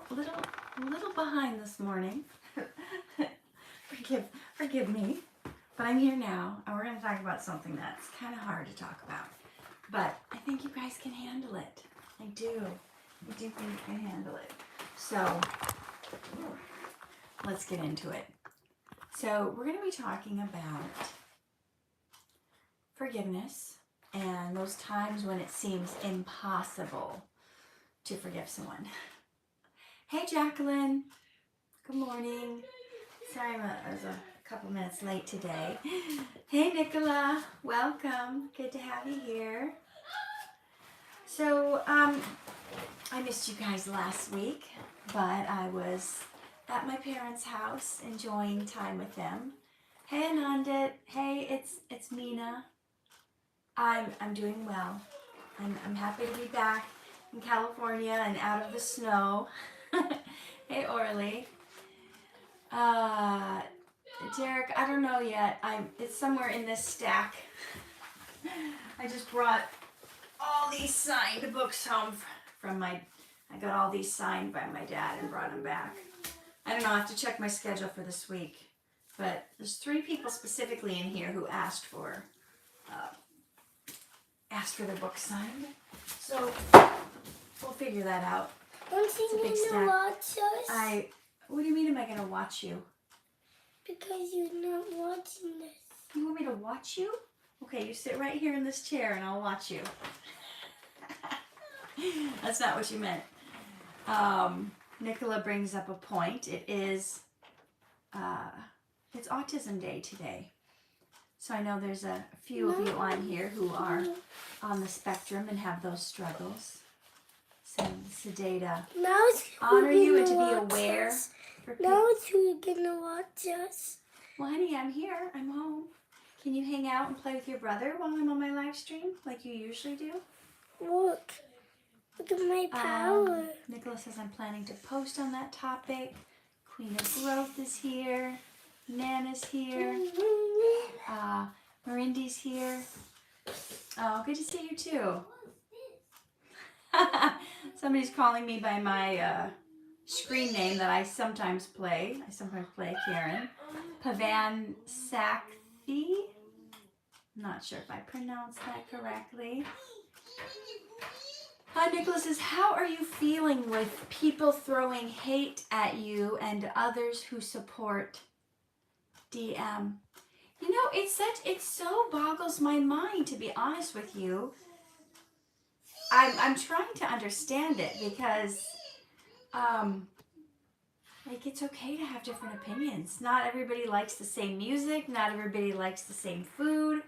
little behind this morning. Forgive me, but I'm here now, and we're going to talk about something that's kind of hard to talk about. But I think you guys can handle it. I do think you can handle it. So let's get into it. So we're going to be talking about forgiveness and those times when it seems impossible to forgive someone. Hey, Jacqueline. Good morning. Sorry, I was a couple minutes late today. Hey, Nicola. Welcome. Good to have you here. So, I missed you guys last week, but I was at my parents' house enjoying time with them. Hey, Anandit. Hey, it's Mina. I'm doing well. I'm happy to be back in California and out of the snow. Hey, Orly. Derek, I don't know yet. It's somewhere in this stack. I just brought all these signed books home from I got all these signed by my dad and brought them back. I don't know, I have to check my schedule for this week. But there's 3 people specifically in here who asked for their book signed. So we'll figure that out. Don't you need to watch us? What do you mean am I going to watch you? Because you're not watching this. You want me to watch you? Okay, you sit right here in this chair and I'll watch you. That's not what you meant. Nicola brings up a point. It's Autism Day today. So I know there's a few of you on here who are on the spectrum and have those struggles. So today to honor you and to be aware. Now it's who's gonna watch us. Well, honey, I'm here. I'm home. Can you hang out and play with your brother while I'm on my live stream like you usually do? Look at my power. Nicola says I'm planning to post on that topic. Queen of Growth is here. Nana's here. Marindy's here. Oh, good to see you too. Somebody's calling me by my screen name that I sometimes play. I sometimes play Karen. Pavan Sakthi. I'm not sure if I pronounced that correctly. Nicholas says, how are you feeling with people throwing hate at you and others who support DM? You know, it so boggles my mind, to be honest with you. I'm trying to understand it because, it's okay to have different opinions. Not everybody likes the same music. Not everybody likes the same food.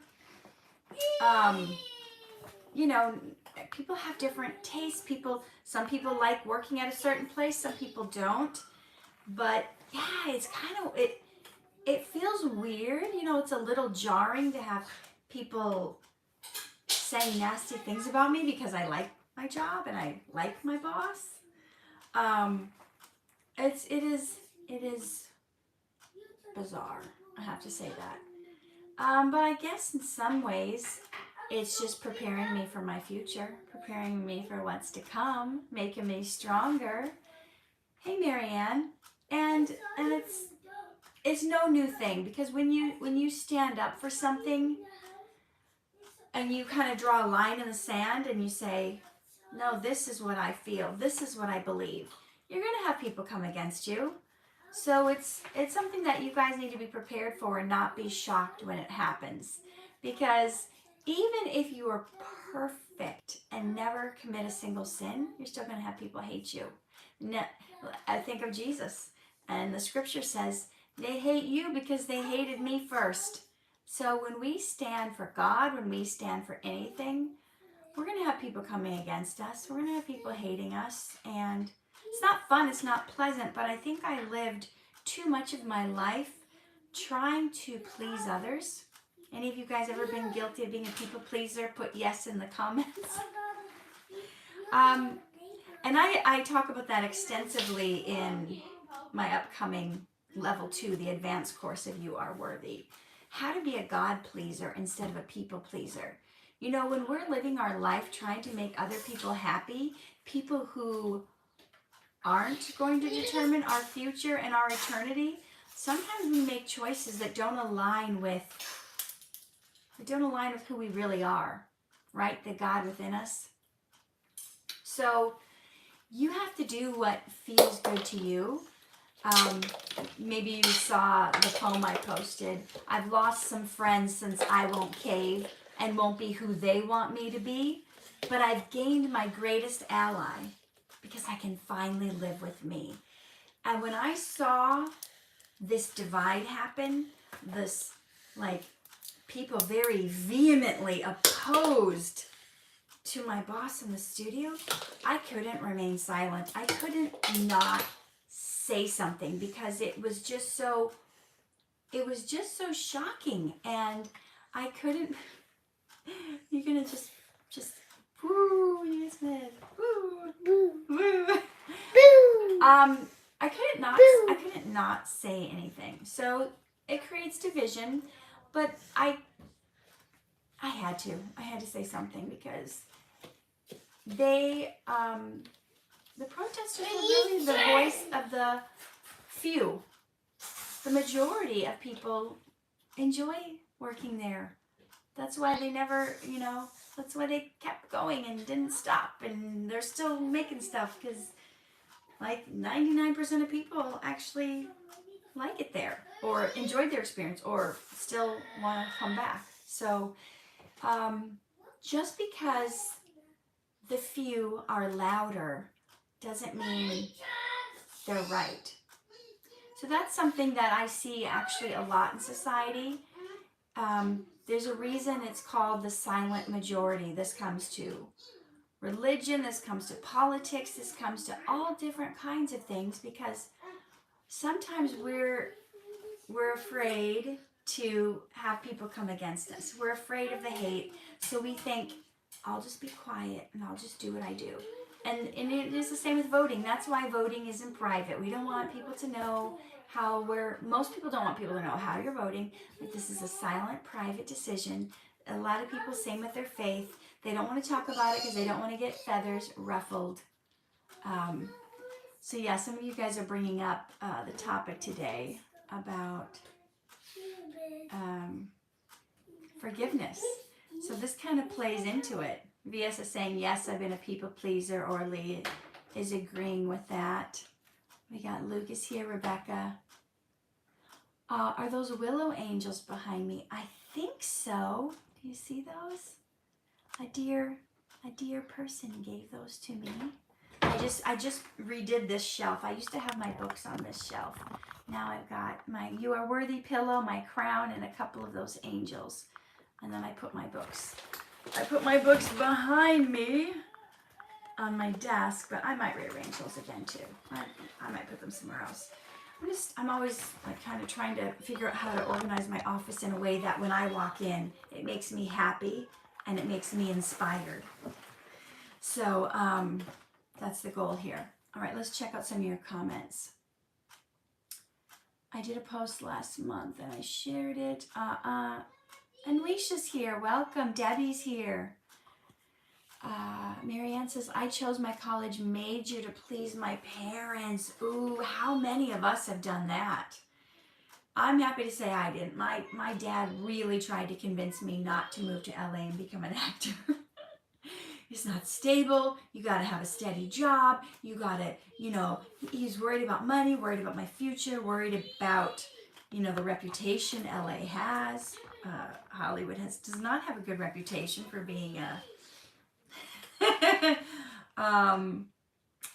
People have different tastes. Some people like working at a certain place. Some people don't. But yeah, it's kind of it feels weird. It's a little jarring to have people saying nasty things about me because I like my job and I like my boss. It is bizarre. I have to say that. But I guess in some ways, it's just preparing me for my future, preparing me for what's to come, making me stronger. Hey, Marianne, and it's no new thing, because when you stand up for something and you kind of draw a line in the sand and you say, no, this is what I feel, this is what I believe, you're going to have people come against you. So it's something that you guys need to be prepared for and not be shocked when it happens. Because even if you are perfect and never commit a single sin, you're still going to have people hate you. I think of Jesus, and the scripture says, they hate you because they hated me first. So when we stand for God, when we stand for anything, we're going to have people coming against us. We're going to have people hating us, and it's not fun, it's not pleasant, but I think I lived too much of my life trying to please others. Any of you guys ever been guilty of being a people pleaser? Put yes in the comments. And I talk about that extensively in my upcoming level 2, the advanced course of You Are Worthy. How to be a God pleaser instead of a people pleaser. When we're living our life trying to make other people happy, people who aren't going to determine our future and our eternity. Sometimes we make choices that don't align with who we really are, right? The God within us. So you have to do what feels good to you. Maybe you saw the poem I posted. I've lost some friends since I won't cave and won't be who they want me to be, but I've gained my greatest ally because I can finally live with me. And when I saw this divide happen, this like people very vehemently opposed to my boss in the studio, I couldn't remain silent. I couldn't not say something because it was just so shocking, and I couldn't. You're gonna just woo, you said woo, woo. I couldn't not say anything. So it creates division, but I had to say something because they the protesters were really the voice of the few. The majority of people enjoy working there. That's why they never, that's why they kept going and didn't stop, and they're still making stuff because like 99% of people actually like it there or enjoyed their experience or still want to come back. So just because the few are louder doesn't mean they're right. So that's something that I see actually a lot in society. There's a reason it's called the silent majority. This comes to religion, this comes to politics, this comes to all different kinds of things, because sometimes we're afraid to have people come against us. We're afraid of the hate, so we think, I'll just be quiet and I'll just do what I do. And it is the same with voting. That's why voting is in private. We don't want people to know most people don't want people to know how you're voting. Like, this is a silent, private decision. A lot of people, same with their faith, they don't want to talk about it because they don't want to get feathers ruffled. So yeah, some of you guys are bringing up the topic today about forgiveness. So this kind of plays into it. VS is saying, yes, I've been a people pleaser. Orly is agreeing with that. We got Lucas here, Rebecca. Are those willow angels behind me? I think so. Do you see those? A dear person gave those to me. I just redid this shelf. I used to have my books on this shelf. Now I've got my You Are Worthy pillow, my crown, and a couple of those angels. And then I put my books behind me on my desk, but I might rearrange those again too. I might put them somewhere else. I'm always like kind of trying to figure out how to organize my office in a way that when I walk in, it makes me happy and it makes me inspired. So that's the goal here. All right, let's check out some of your comments. I did a post last month and I shared it. Anisha's here. Welcome. Debbie's here. Marianne says, I chose my college major to please my parents. Ooh, how many of us have done that? I'm happy to say I didn't. My dad really tried to convince me not to move to LA and become an actor. It's not stable. You got to have a steady job. You got to, he's worried about money, worried about my future, worried about, the reputation LA has. Hollywood does not have a good reputation for being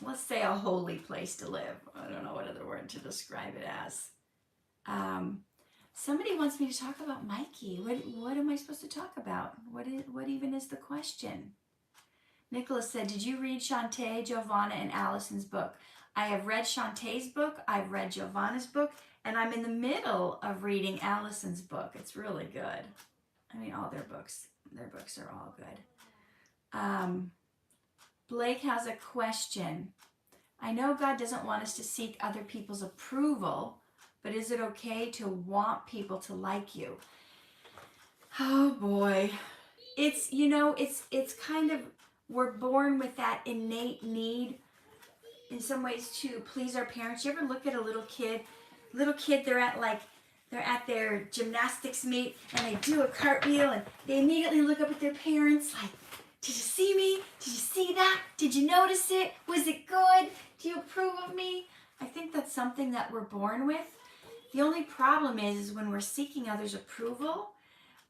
let's say a holy place to live. I don't know what other word to describe it as. Somebody wants me to talk about Mikey. What am I supposed to talk about? What even is the question? Nicholas said, did you read Shaunte, Jovanna, and Allison's book? I have read Shaunte's book, I've read Jovanna's book, and I'm in the middle of reading Allison's book. It's really good. I mean, all their books are all good. Blake has a question. I know God doesn't want us to seek other people's approval, but is it okay to want people to like you? Oh boy. It's kind of, we're born with that innate need in some ways to please our parents. You ever look at a little kid, they're at their gymnastics meet and they do a cartwheel and they immediately look up at their parents like, did you see me? Did you see that? Did you notice it? Was it good? Do you approve of me? I think that's something that we're born with. The only problem is when we're seeking others' approval,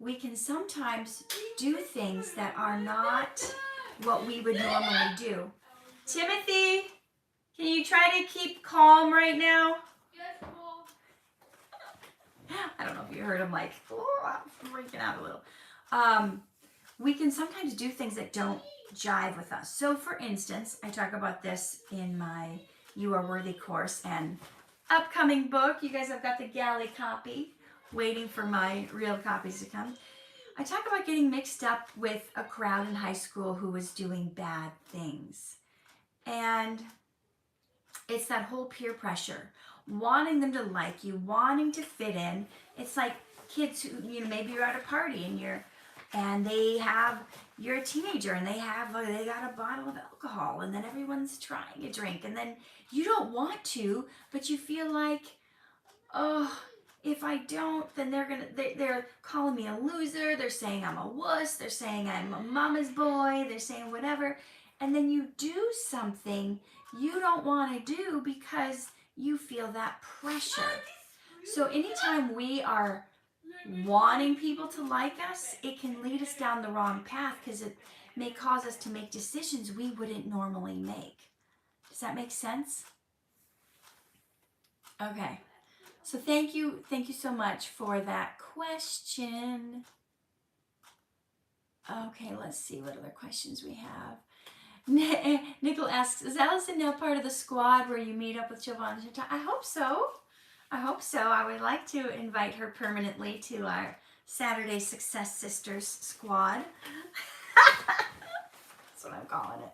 we can sometimes do things that are not what we would normally do. Timothy, can you try to keep calm right now? Yes, Mom. I don't know if you heard him like, oh, I'm freaking out a little. We can sometimes do things that don't jive with us. So for instance, I talk about this in my You Are Worthy course and upcoming book. You guys have got the galley copy, waiting for my real copies to come. I talk about getting mixed up with a crowd in high school who was doing bad things. And it's that whole peer pressure, wanting them to like you, wanting to fit in. It's like kids who, maybe you're at a party and you're a teenager and they got a bottle of alcohol and then everyone's trying a drink and then you don't want to, but you feel like, oh, if I don't, then they're calling me a loser. They're saying I'm a wuss. They're saying I'm a mama's boy. They're saying whatever. And then you do something you don't want to do because you feel that pressure. So anytime we are wanting people to like us, it can lead us down the wrong path because it may cause us to make decisions we wouldn't normally make. Does that make sense? Okay. So thank you so much for that question. Okay, let's see what other questions we have. Nicole asks, is Allison now part of the squad where you meet up with Jovanna? I hope so. I would like to invite her permanently to our Saturday Success Sisters squad. That's what I'm calling it.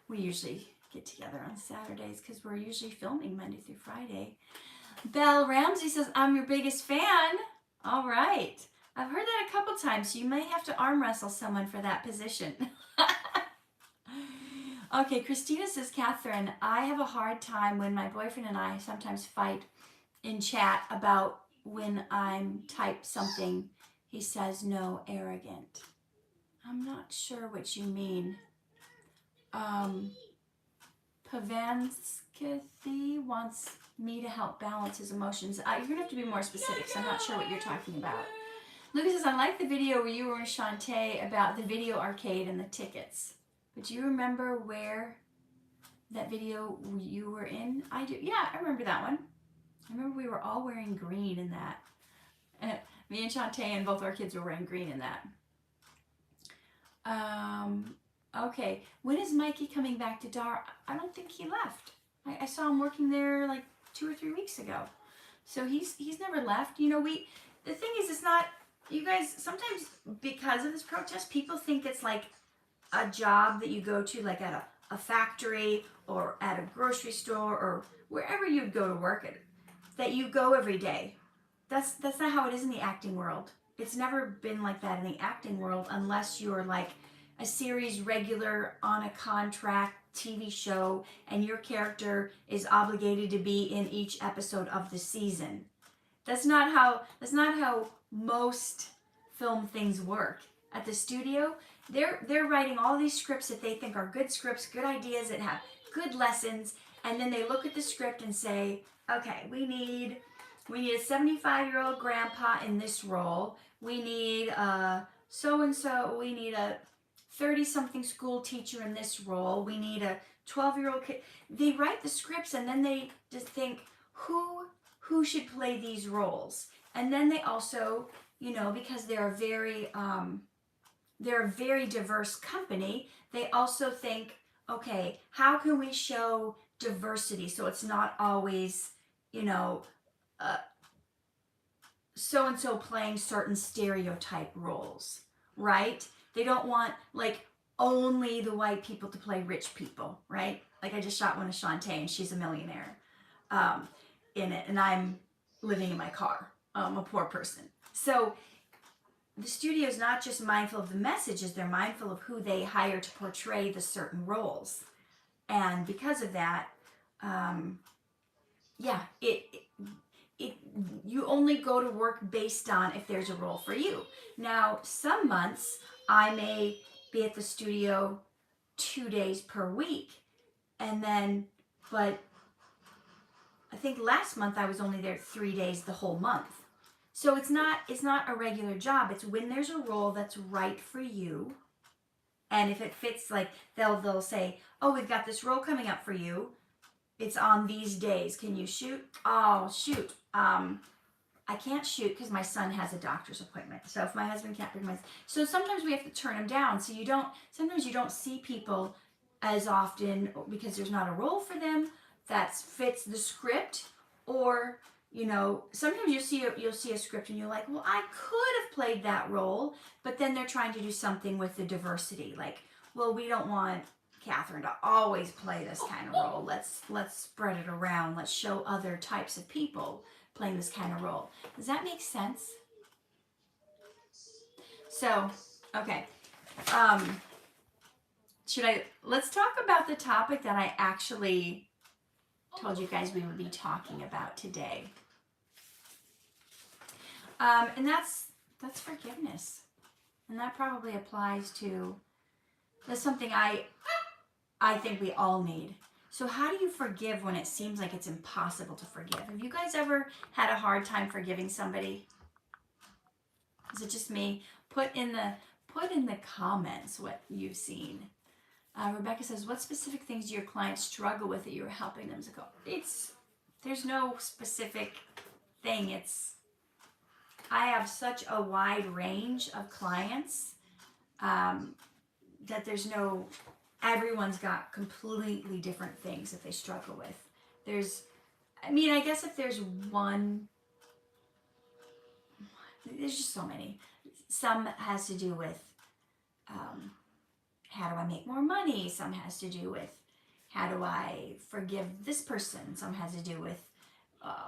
We usually get together on Saturdays because we're usually filming Monday through Friday. Belle Ramsey says, I'm your biggest fan. All right. I've heard that a couple times. You may have to arm wrestle someone for that position. Okay, Christina says, Katherine, I have a hard time when my boyfriend and I sometimes fight in chat about when I'm type something. He says, no, arrogant. I'm not sure what you mean. Pavanskathy wants me to help balance his emotions. You're going to have to be more specific, so I'm not sure what you're talking about. Lucas says, I like the video where you were in Shaunte about the video arcade and the tickets. But do you remember where that video you were in? I do. Yeah, I remember that one. I remember we were all wearing green in that. Me and Shaunte and both our kids were wearing green in that. Okay, when is Mikey coming back to Dhar? I don't think he left. I saw him working there like 2 or 3 weeks ago. So he's never left. The thing is, it's not, you guys, sometimes because of this protest, people think it's like a job that you go to like at a factory or at a grocery store or wherever you'd go to work at, that you go every day. That's not how it is in the acting world. It's never been like that in the acting world unless you're like a series regular on a contract TV show and your character is obligated to be in each episode of the season. That's not how most film things work. At the studio, they're writing all these scripts that they think are good scripts, good ideas that have good lessons, and then they look at the script and say, okay, we need a 75-year-old grandpa in this role. We need so-and-so. We need a 30-something school teacher in this role. We need a 12-year-old kid. They write the scripts and then they just think, who should play these roles? And then they also, because they're a very diverse company, they also think, okay, how can we show diversity so it's not always, so-and-so playing certain stereotype roles, right? They don't want, like, only the white people to play rich people, right? Like, I just shot one of Shaunte, and she's a millionaire in it, and I'm living in my car. I'm a poor person. So the studio is not just mindful of the messages, they're mindful of who they hire to portray the certain roles. And because of that, yeah, you only go to work based on if there's a role for you. Now, some months I may be at the studio 2 days per week, and then, but I think last month I was only there 3 days the whole month. So it's not a regular job. It's when there's a role that's right for you, and if it fits, like they'll say, oh, we've got this role coming up for you. It's on these days. Can you shoot? Oh, shoot. I can't shoot because my son has a doctor's appointment. So if my husband can't bring so sometimes we have to turn him down. So sometimes you don't see people as often because there's not a role for them that fits the script, or, you know, sometimes you'll see a script and you're like, well, I could have played that role, but then they're trying to do something with the diversity. Like, well, we don't want Katherine to always play this kind of role. Let's spread it around. Let's show other types of people playing this kind of role. Does that make sense? So, okay. Let's talk about the topic that I actually told you guys we would be talking about today. And that's forgiveness. And that probably applies to, that's something I think we all need. So how do you forgive when it seems like it's impossible to forgive? Have you guys ever had a hard time forgiving somebody? Is it just me? Put in the comments what you've seen. Rebecca says, what specific things do your clients struggle with that you're helping them to go? There's no specific thing. I have such a wide range of clients that everyone's got completely different things that they struggle with. I guess if there's one, there's just so many. Some has to do with how do I make more money? Some has to do with how do I forgive this person? Some has to do with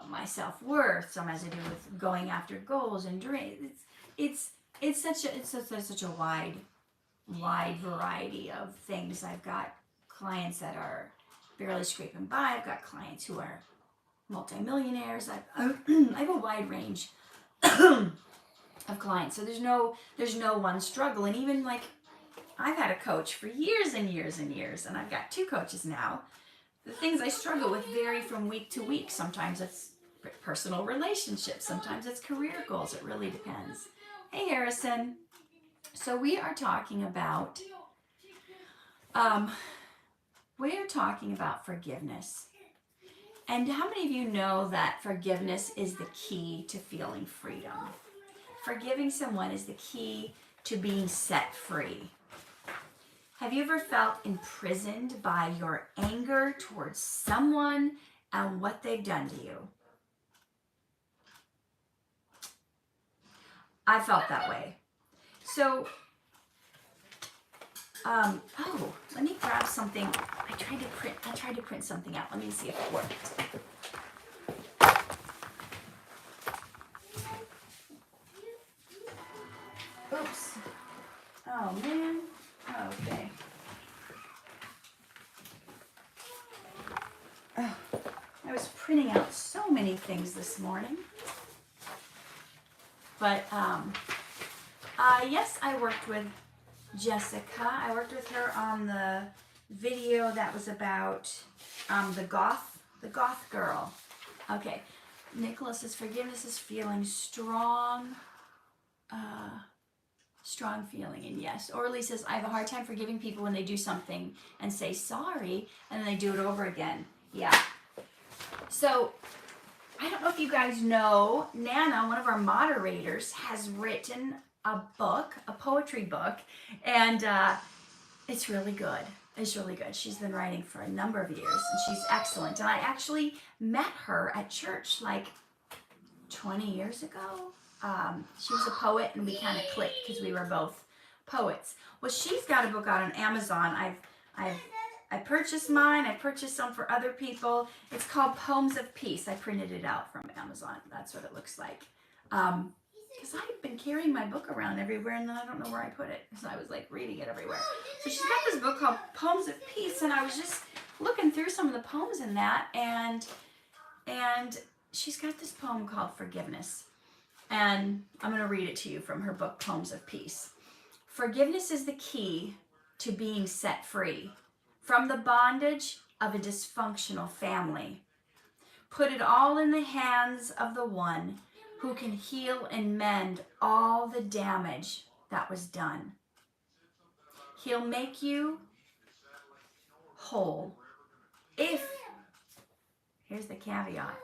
my self-worth. Some has to do with going after goals and dreams. It's such a wide variety of things. I've got clients that are barely scraping by. I've got clients who are multimillionaires. I have a wide range of clients. So there's no one struggle. And even like, I've had a coach for years and years and years, and I've got 2 coaches now. The things I struggle with vary from week to week. Sometimes it's personal relationships. Sometimes it's career goals. It really depends. Hey, Harrison. So we are talking about forgiveness. And how many of you know that forgiveness is the key to feeling freedom? Forgiving someone is the key to being set free. Have you ever felt imprisoned by your anger towards someone and what they've done to you? I felt that way. So, let me grab something. I tried to print something out. Let me see if it worked. Oops. Oh, man. Okay. Oh, I was printing out so many things this morning. But, yes, I worked with Jessica. I worked with her on the video that was about the goth girl. Okay. Nicholas says forgiveness is feeling strong. Strong feeling, and yes. Orly says, I have a hard time forgiving people when they do something and say sorry, and then they do it over again. Yeah. So, I don't know if you guys know, Nana, one of our moderators, has written a book, a poetry book, and it's really good. It's really good. She's been writing for a number of years, and she's excellent. And I actually met her at church like 20 years ago. She was a poet, and we kind of clicked because we were both poets. Well, she's got a book out on Amazon. I purchased mine. I purchased some for other people. It's called Poems of Peace. I printed it out from Amazon. That's what it looks like. Because I've been carrying my book around everywhere, and then I don't know where I put it. So I was like reading it everywhere. So she's got this book called Poems of Peace, and I was just looking through some of the poems in that, and she's got this poem called Forgiveness. And I'm going to read it to you from her book, Poems of Peace. Forgiveness is the key to being set free from the bondage of a dysfunctional family. Put it all in the hands of the one who can heal and mend all the damage that was done. He'll make you whole if, here's the caveat,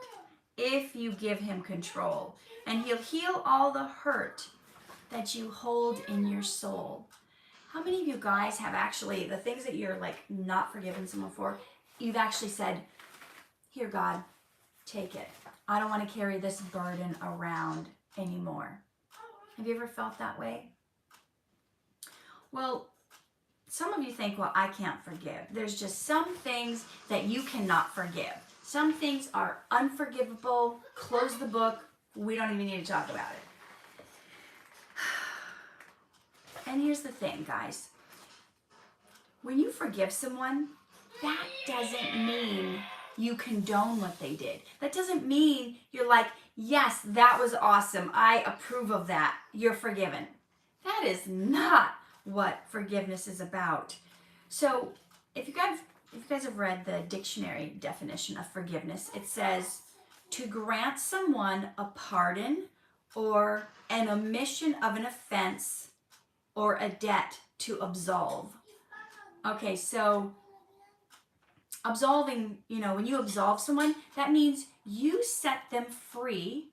if you give him control. And he'll heal all the hurt that you hold in your soul. How many of you guys have actually, the things that you're like not forgiving someone for, you've actually said, here, God, take it. I don't want to carry this burden around anymore. Have you ever felt that way? Well, some of you think, well, I can't forgive. There's just some things that you cannot forgive. Some things are unforgivable. Close the book. We don't even need to talk about it. And here's the thing, guys. When you forgive someone, that doesn't mean you condone what they did. That doesn't mean you're like, yes, that was awesome. I approve of that. You're forgiven. That is not what forgiveness is about. So if you guys have read the dictionary definition of forgiveness, it says to grant someone a pardon or an omission of an offense or a debt to absolve. Okay, so absolving, when you absolve someone, that means you set them free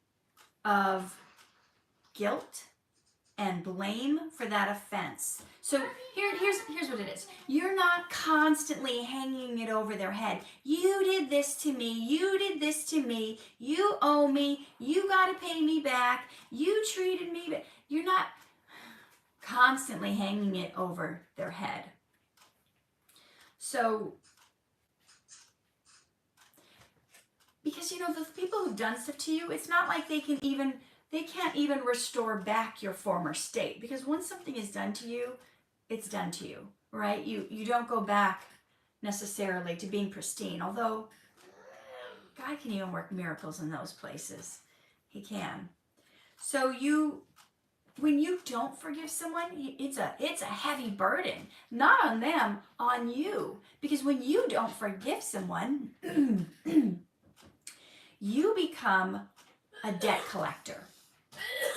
of guilt and blame for that offense. So here's what it is. You're not constantly hanging it over their head. You did this to me. You did this to me. You owe me. You got to pay me back. You treated me bad. You're not constantly hanging it over their head. So, because the people who've done stuff to you, it's not like they can't even restore back your former state, because once something is done to you, it's done to you, right? You don't go back necessarily to being pristine, although God can even work miracles in those places. He can. So when you don't forgive someone, it's a heavy burden, not on them, on you, because when you don't forgive someone, you become a debt collector.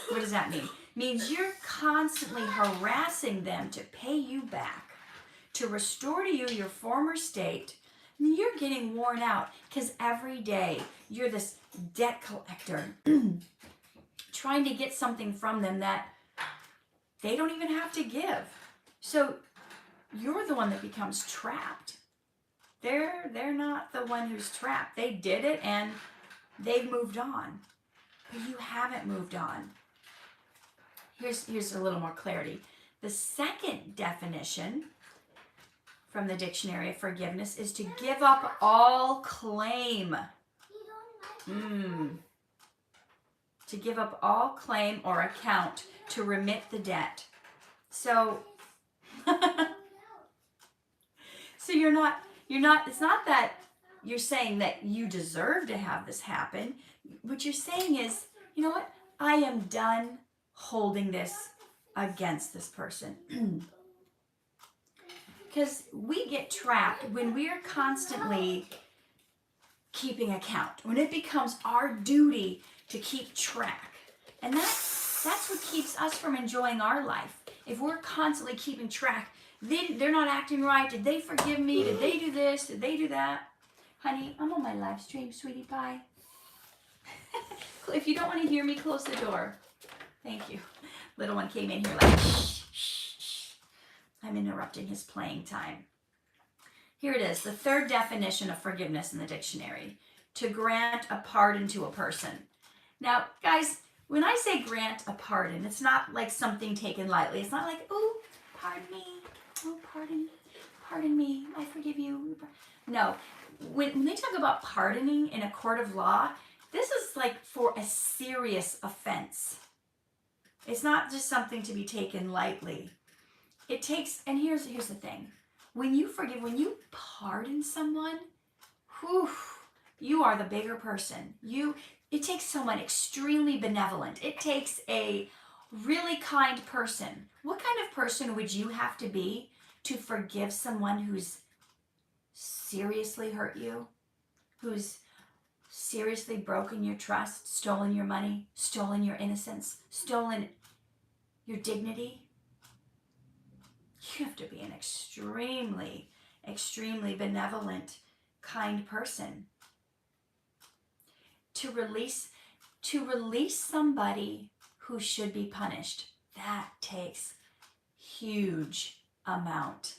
What does that mean? It means you're constantly harassing them to pay you back, to restore to you your former state. And you're getting worn out because every day you're this debt collector trying to get something from them that they don't even have to give. So you're the one that becomes trapped. They're not the one who's trapped. They did it and they've moved on. But you haven't moved on. Here's a little more clarity. The second definition from the dictionary of forgiveness is to give up all claim. To give up all claim or account, to remit the debt. So, you're not, it's not that you're saying that you deserve to have this happen. What you're saying is, you know what? I am done holding this against this person. Because we get trapped when we are constantly keeping account, when it becomes our duty to keep track. And that's what keeps us from enjoying our life. If we're constantly keeping track, they're not acting right. Did they forgive me? Did they do this? Did they do that? Honey, I'm on my live stream, sweetie pie. If you don't want to hear me, close the door. Thank you. Little one came in here like, shh, shh, shh. I'm interrupting his playing time. Here it is, the third definition of forgiveness in the dictionary. To grant a pardon to a person. Now, guys, when I say grant a pardon, it's not like something taken lightly. It's not like, oh, pardon me. Oh, pardon me. I forgive you. No. When they talk about pardoning in a court of law, this is like for a serious offense. It's not just something to be taken lightly. It takes, and here's the thing. When you forgive, when you pardon someone, whew, you are the bigger person. It takes someone extremely benevolent. It takes a really kind person. What kind of person would you have to be to forgive someone who's seriously hurt you, who's seriously broken your trust, stolen your money, stolen your innocence, stolen your dignity? You have to be an extremely, extremely benevolent, kind person to release somebody who should be punished. That takes huge amount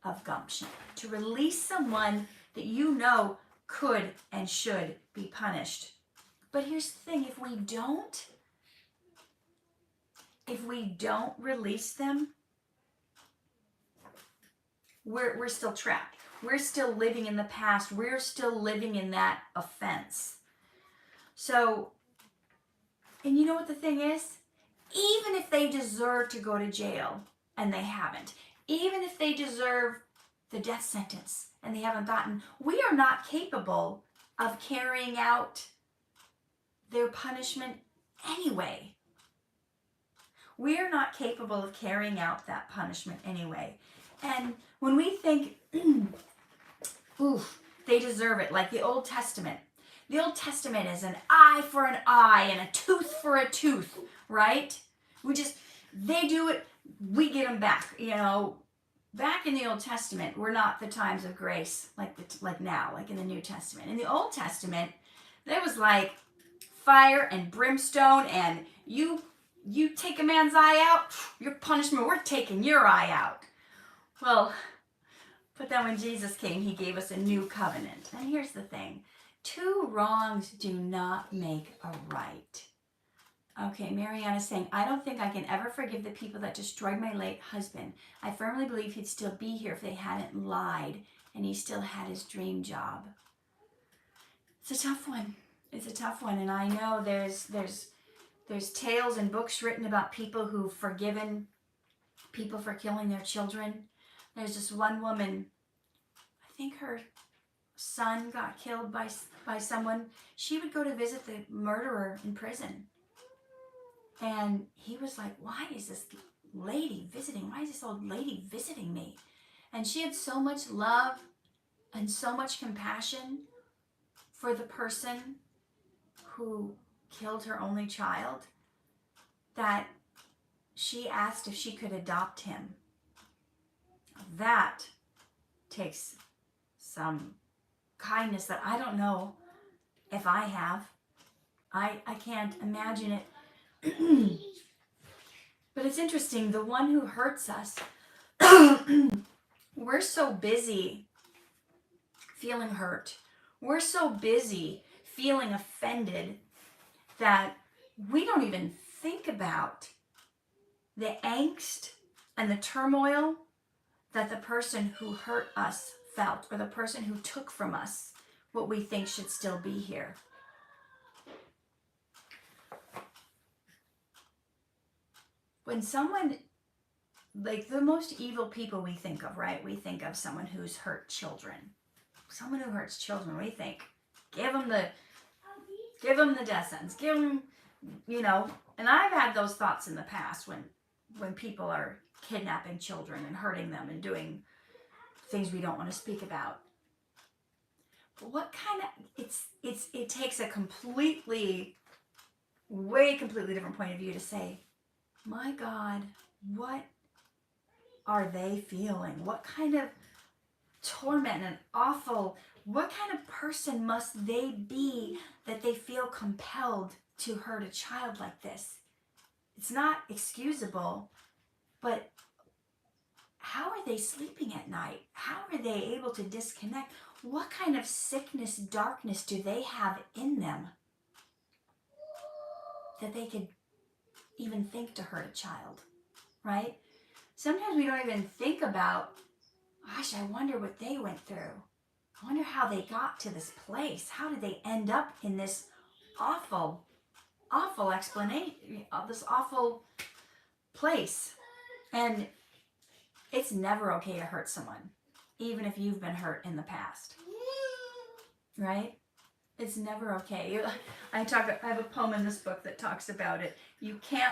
of gumption. To release someone that you know could and should be punished. But here's the thing, if we don't release them, we're still trapped. We're still living in the past. We're still living in that offense. So, and you know what the thing is? Even if they deserve to go to jail and they haven't, even if they deserve the death sentence and they haven't gotten, we are not capable of carrying out their punishment anyway. We are not capable of carrying out that punishment anyway. And when we think, oof, they deserve it, like the Old Testament. The Old Testament is an eye for an eye and a tooth for a tooth, right? They do it, we get them back. You know, back in the Old Testament, we're not the times of grace like now, like in the New Testament. In the Old Testament, there was like fire and brimstone, and you take a man's eye out, your punishment, we're taking your eye out. Well, but then when Jesus came, he gave us a new covenant. And here's the thing. 2 wrongs do not make a right. Okay, Mariana's saying, I don't think I can ever forgive the people that destroyed my late husband. I firmly believe he'd still be here if they hadn't lied and he still had his dream job. It's a tough one. It's a tough one. And I know there's tales and books written about people who've forgiven people for killing their children. There's this one woman, I think her son got killed by someone. She would go to visit the murderer in prison. And he was like, why is this old lady visiting me? And she had so much love and so much compassion for the person who killed her only child that she asked if she could adopt him. That takes some kindness that I don't know if I have. I can't imagine it. But it's interesting, the one who hurts us, we're so busy feeling hurt. We're so busy feeling offended that we don't even think about the angst and the turmoil that the person who hurt us felt, or the person who took from us what we think should still be here. When someone, like the most evil people we think of, right? We think of someone who's hurt children. Someone who hurts children, we think, give them the death sentence, give them, and I've had those thoughts in the past when people are kidnapping children and hurting them and doing things we don't want to speak about. But it takes a completely different point of view to say, my God, what are they feeling? What kind of torment and what kind of person must they be that they feel compelled to hurt a child like this? It's not excusable, but how are they sleeping at night? How are they able to disconnect? What kind of sickness, darkness do they have in them that they could even think to hurt a child, right? Sometimes we don't even think about, gosh, I wonder what they went through. I wonder how they got to this place. How did they end up in this awful explanation, this awful place? And it's never okay to hurt someone. even if you've been hurt in the past. Right? It's never okay. I have a poem in this book that talks about it. You can't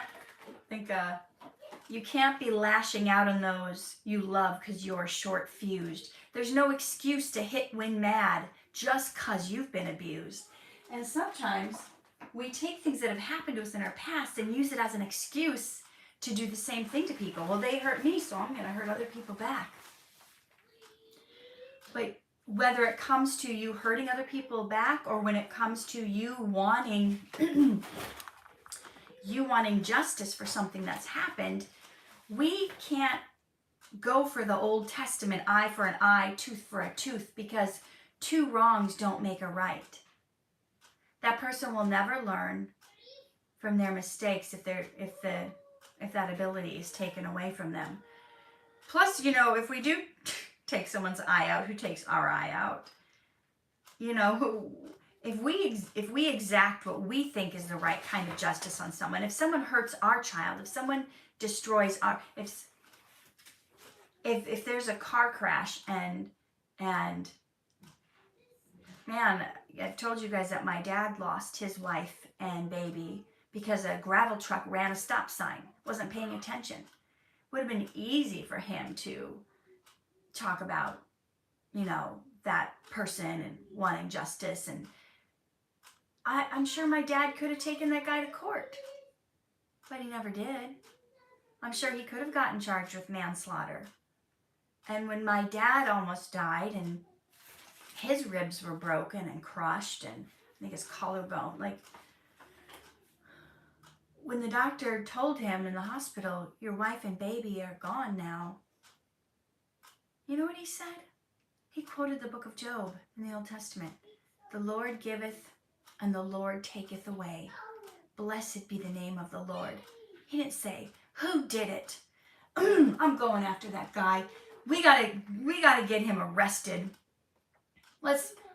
be lashing out on those you love because you're short-fused. There's no excuse to hit when mad just because you've been abused. And sometimes we take things that have happened to us in our past and use it as an excuse to do the same thing to people. Well, they hurt me, so I'm going to hurt other people back. But whether it comes to you hurting other people back, or when it comes to you wanting justice for something that's happened, we can't go for the Old Testament eye for an eye, tooth for a tooth, because two wrongs don't make a right. That person will never learn from their mistakes if that ability is taken away from them. Plus, if we do take someone's eye out, who takes our eye out? If we exact what we think is the right kind of justice on someone, if someone hurts our child, if someone destroys if there's a car crash and man, I've told you guys that my dad lost his wife and baby because a gravel truck ran a stop sign, wasn't paying attention. Would have been easy for him to talk about, that person and wanting justice. And I'm sure my dad could have taken that guy to court, but he never did. I'm sure he could have gotten charged with manslaughter. And when my dad almost died and his ribs were broken and crushed, and I think his collarbone, when the doctor told him in the hospital, your wife and baby are gone now, you know what he said? He quoted the book of Job in the Old Testament. The Lord giveth and the Lord taketh away. Blessed be the name of the Lord. He didn't say, who did it? I'm going after that guy. We gotta get him arrested.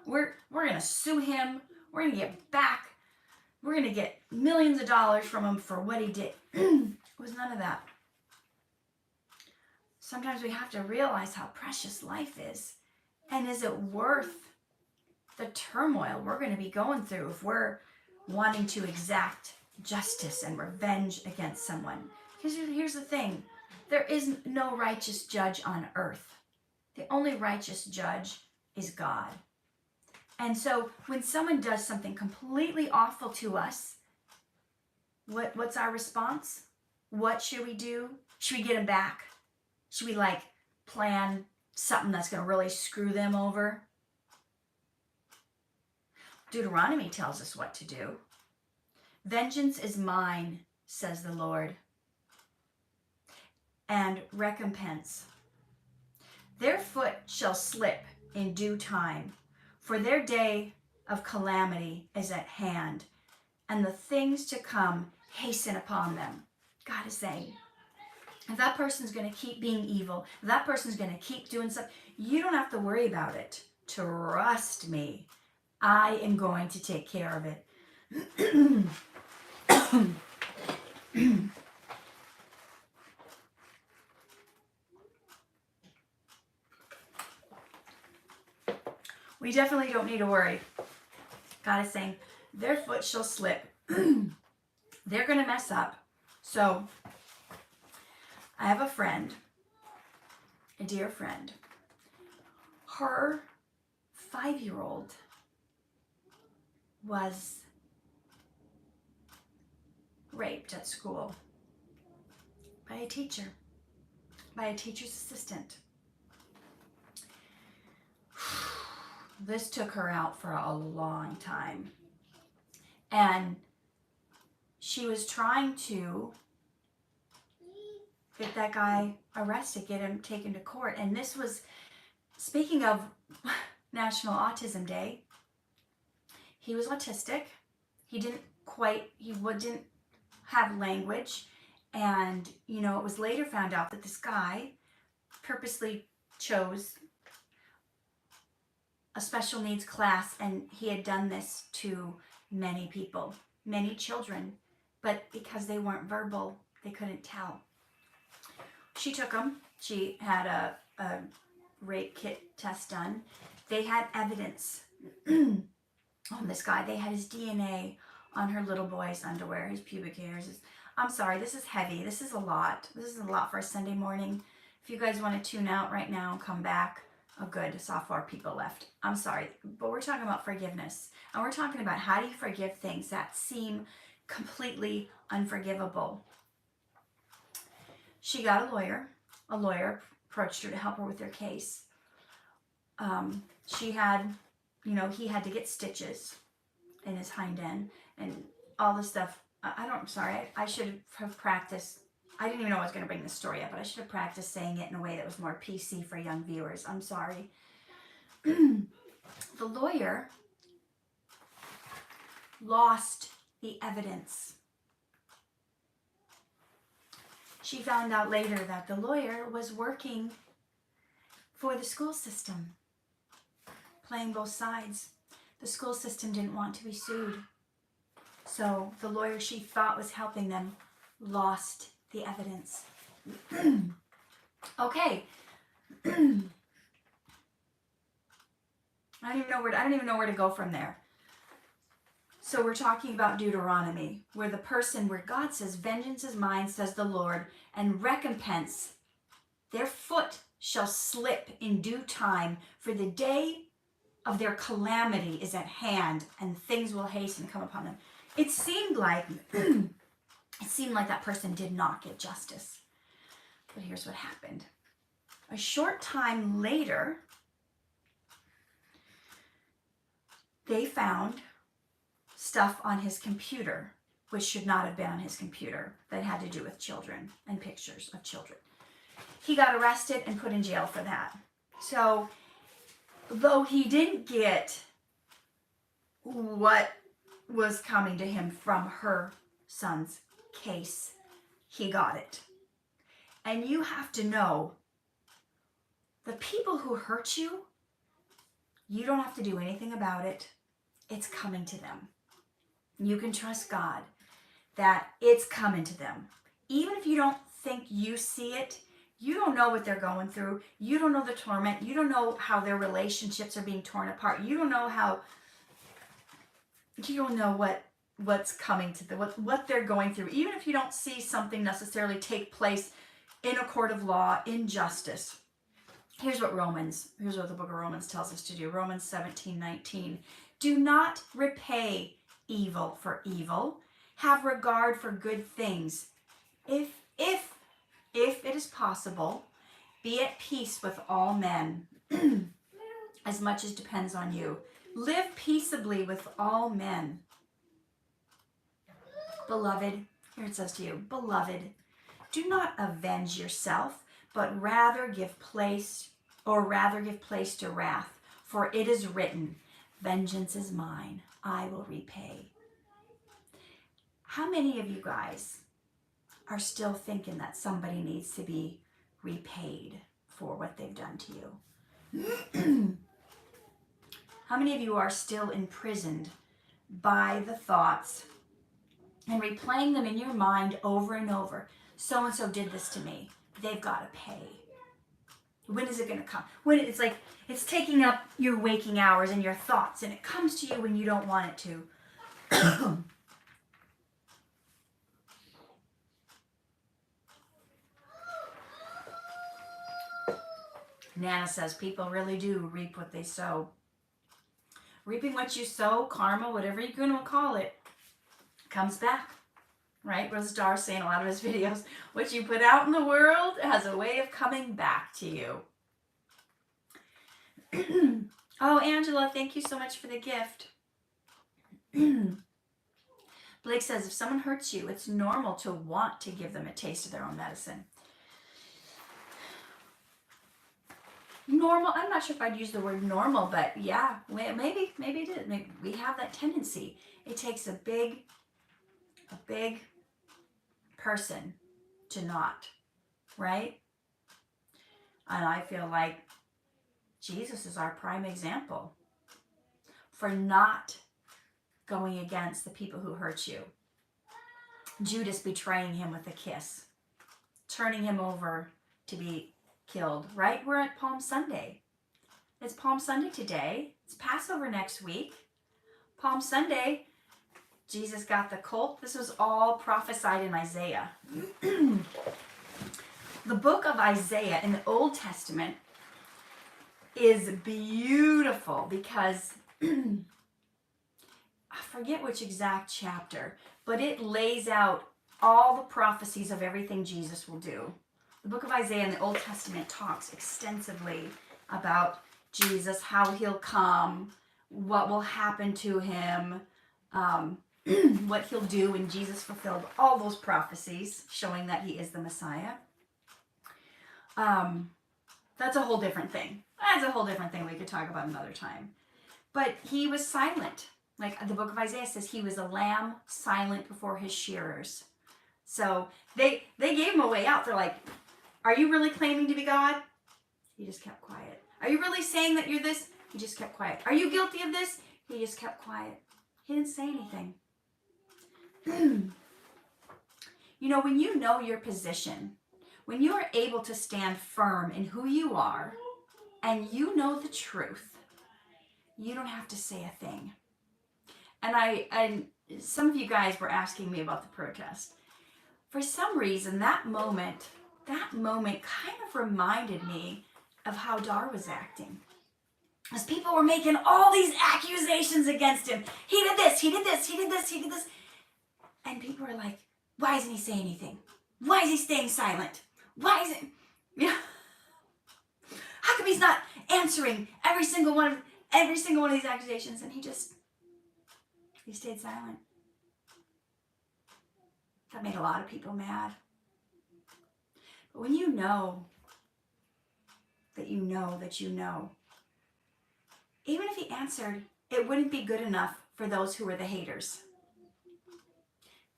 We're gonna sue him. We're gonna get back. We're gonna get millions of dollars from him for what he did. It was none of that. Sometimes we have to realize how precious life is. And is it worth the turmoil we're going to be going through if we're wanting to exact justice and revenge against someone? Because here's the thing. There is no righteous judge on earth. The only righteous judge is God. And so when someone does something completely awful to us, what's our response? What should we do? Should we get them back? Should we plan something that's going to really screw them over? Deuteronomy tells us what to do. Vengeance is mine, says the Lord, and recompense. Their foot shall slip in due time, for their day of calamity is at hand, and the things to come hasten upon them. God is saying, if that person's going to keep being evil, if that person's going to keep doing stuff, you don't have to worry about it. Trust me. I am going to take care of it. We definitely don't need to worry. God is saying, their foot shall slip. They're going to mess up. So, I have a friend, a dear friend. Her 5-year-old was raped at school by a teacher, by a teacher's assistant. This took her out for a long time. And she was trying to get that guy arrested, get him taken to court. And this was, speaking of National Autism Day, he was autistic. He didn't have language. And, it was later found out that this guy purposely chose a special needs class, and he had done this to many people, many children, but because they weren't verbal, they couldn't tell. She took him. She had a rape kit test done. They had evidence on this guy. They had his DNA on her little boy's underwear, his pubic hairs. I'm sorry, this is heavy. This is a lot. This is a lot for a Sunday morning. If you guys want to tune out right now and come back, oh good, so far people left. I'm sorry, but we're talking about forgiveness. And we're talking about how do you forgive things that seem completely unforgivable. She got a lawyer. A lawyer approached her to help her with their case. She had, he had to get stitches in his hind end and all this stuff. I should have practiced. I didn't even know I was going to bring this story up, but I should have practiced saying it in a way that was more PC for young viewers. I'm sorry. The lawyer lost the evidence. She found out later that the lawyer was working for the school system, playing both sides. The school system didn't want to be sued. So the lawyer she thought was helping them lost the evidence. Okay. I don't even know where to go from there. So we're talking about Deuteronomy, where God says, vengeance is mine, says the Lord, and recompense. Their foot shall slip in due time, for the day of their calamity is at hand, and things will hasten to come upon them. It seemed like that person did not get justice. But here's what happened. A short time later, they found stuff on his computer, which should not have been on his computer, that had to do with children and pictures of children. He got arrested and put in jail for that. So, though he didn't get what was coming to him from her son's case, he got it. And you have to know, the people who hurt you, you don't have to do anything about it. It's coming to them. You can trust God that it's coming to them. Even if you don't think you see it, you don't know what they're going through. You don't know the torment. You don't know how their relationships are being torn apart. You don't know what's coming to them, what they're going through. Even if you don't see something necessarily take place in a court of law, in justice. Here's what the book of Romans tells us to do. Romans 17:19. Do not repay evil for evil. Have regard for good things. If it is possible, be at peace with all men, as much as depends on you. Live peaceably with all men. Beloved, here it says to you, beloved, do not avenge yourself, but rather give place to wrath, for it is written, vengeance is mine, I will repay. How many of you guys are still thinking that somebody needs to be repaid for what they've done to you? How many of you are still imprisoned by the thoughts and replaying them in your mind over and over? So-and-so did this to me. They've got to pay. When is it going to come? When it's like it's taking up your waking hours and your thoughts, and it comes to you when you don't want it to. Nana says people really do reap what they sow. Reaping what you sow, karma, whatever you're going to call it, comes back. Right? Rose Dhar saying a lot of his videos, what you put out in the world has a way of coming back to you. Oh, Angela, thank you so much for the gift. Blake says, if someone hurts you, it's normal to want to give them a taste of their own medicine. Normal, I'm not sure if I'd use the word normal, but yeah, maybe it is. Maybe we have that tendency. It takes a big person to not, right? And I feel like Jesus is our prime example for not going against the people who hurt you. Judas betraying him with a kiss, turning him over to be killed, right? We're at Palm Sunday. It's Palm Sunday today. It's Passover next week. Palm Sunday, Jesus got the colt. This was all prophesied in Isaiah. The book of Isaiah in the Old Testament is beautiful because I forget which exact chapter, but it lays out all the prophecies of everything Jesus will do. The book of Isaiah in the Old Testament talks extensively about Jesus, how he'll come, what will happen to him, what he'll do, and Jesus fulfilled all those prophecies showing that he is the Messiah. That's a whole different thing. That's a whole different thing we could talk about another time. But he was silent. Like the book of Isaiah says, he was a lamb silent before his shearers. So they gave him a way out. They're like, are you really claiming to be God? He just kept quiet. Are you really saying that you're this? He just kept quiet. Are you guilty of this? He just kept quiet. He didn't say anything. You know, when you know your position, when you are able to stand firm in who you are, and you know the truth, you don't have to say a thing. And some of you guys were asking me about the protest. For some reason, that moment kind of reminded me of how Dhar was acting. As people were making all these accusations against him. He did this, he did this, he did this, he did this. And people were like, why isn't he saying anything? Why is he staying silent? Why is it? Yeah. How come he's not answering every single one of these accusations? And he stayed silent. That made a lot of people mad. But when you know that you know that you know, even if he answered, it wouldn't be good enough for those who were the haters.